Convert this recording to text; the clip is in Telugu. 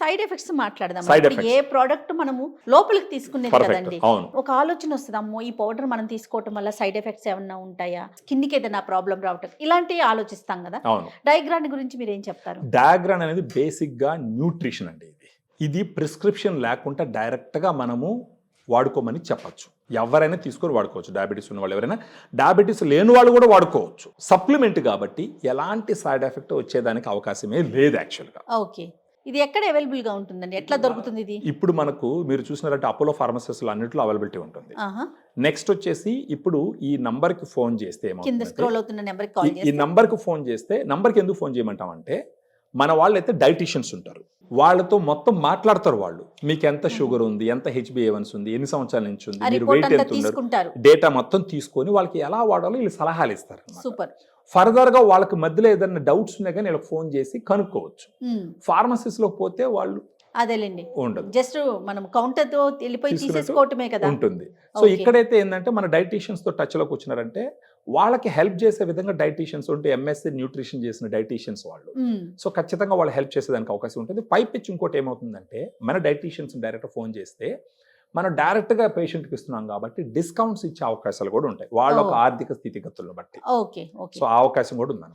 సైడ్ ఎఫెక్ట్స్ మాట్లాడదాం. Side ఇప్పుడు ఏ ప్రోడక్ట్ మనము లోపలికి తీసుకునేది Perfect. కదండి. అవును. ఒక ఆలోచన వస్తుంది, అమ్మో ఈ పౌడర్ మనం తీసుకోవటం వల్ల సైడ్ ఎఫెక్ట్స్ ఏమన్నా ఉంటాయా, స్కిన్ కి ఏదైనా ప్రాబ్లం రావటం, ఇలాంటివి ఆలోచిస్తాం కదా. అవును. డైగ్రాండ్ గురించి మీరు ఏం చెప్తారు? డయాగ్రాన్ అనేది బేసిక్ గా న్యూట్రిషన్ అండి. ఇది ప్రిస్క్రిప్షన్ లేకుండా డైరెక్ట్ గా మనము వాడుకోమని చెప్పచ్చు. ఎవరైనా తీసుకొని వాడుకోవచ్చు. డయాబెటీస్ ఉన్న వాళ్ళు, ఎవరైనా డయాబెటీస్ లేని వాళ్ళు కూడా వాడుకోవచ్చు. సప్లిమెంట్ కాబట్టి ఎలాంటి సైడ్ ఎఫెక్ట్ వచ్చేదానికి అవకాశమే లేదు యాక్చువల్గా. ఓకే, ఇది ఎక్కడ అవైలబుల్ గా ఉంటుందండి, ఎట్లా దొరుకుతుంది ఇది? ఇప్పుడు మనకు మీరు చూసినారంటే అపోలో ఫార్మసీస్లో అన్నింటిలో అవైలబిలిటీ ఉంటుంది. నెక్స్ట్ వచ్చేసి ఇప్పుడు ఈ నంబర్కి ఫోన్ చేస్తే కింద స్క్రోల్ అవుతున్న నెంబర్కి కాల్ ఈ నంబర్కి ఫోన్ చేస్తే, నంబర్కి ఎందుకు ఫోన్ చేయమంటామంటే మన వాళ్ళు అయితే డైటీషియన్స్ ఉంటారు, వాళ్ళతో మొత్తం మాట్లాడతారు. వాళ్ళు మీకు ఎంత షుగర్ ఉంది, ఎంత HbA1c ఉంది, ఎన్ని సంవత్సరాల నుంచి ఉంది, మీరు వెయిట్ ఎంత ఉన్నారు, డేటా మొత్తం తీసుకొని వాళ్ళకి ఎలా వాడాలో వీళ్ళు సలహాలు ఇస్తారు. సూపర్. ఫర్దర్ గా వాళ్ళకి మధ్యలో ఏదైనా డౌట్స్ ఉన్నా కానీ వీళ్ళకి ఫోన్ చేసి కనుక్కోవచ్చు. ఫార్మసీస్ లో పోతే వాళ్ళు అదేలేండి ఉండదు, జస్ట్ మనం కౌంటర్ తో వెళ్ళిపోయి తీసేసుకోవటమే కదా ఉంటుంది. సో ఇక్కడైతే ఏంటంటే మన డైటీషియన్స్ తో టచ్ లోకి వచ్చినారంటే వాళ్ళకి హెల్ప్ చేసే విధంగా డైటీషియన్స్ ఉంటే, MSc న్యూట్రిషన్ చేసిన డైటీషియన్స్ వాళ్ళు, సో ఖచ్చితంగా వాళ్ళు హెల్ప్ చేసేదానికి అవకాశం ఉంటుంది. పైపిచ్చి ఇంకోటి ఏమవుతుందంటే, మన డైటీషియన్స్ డైరెక్ట్ ఫోన్ చేస్తే మనం డైరెక్ట్ గా పేషెంట్కి ఇస్తున్నాం కాబట్టి డిస్కౌంట్స్ ఇచ్చే అవకాశాలు కూడా ఉంటాయి వాళ్ళ ఆర్థిక స్థితిగతులను బట్టి. సో ఆ అవకాశం కూడా ఉంది.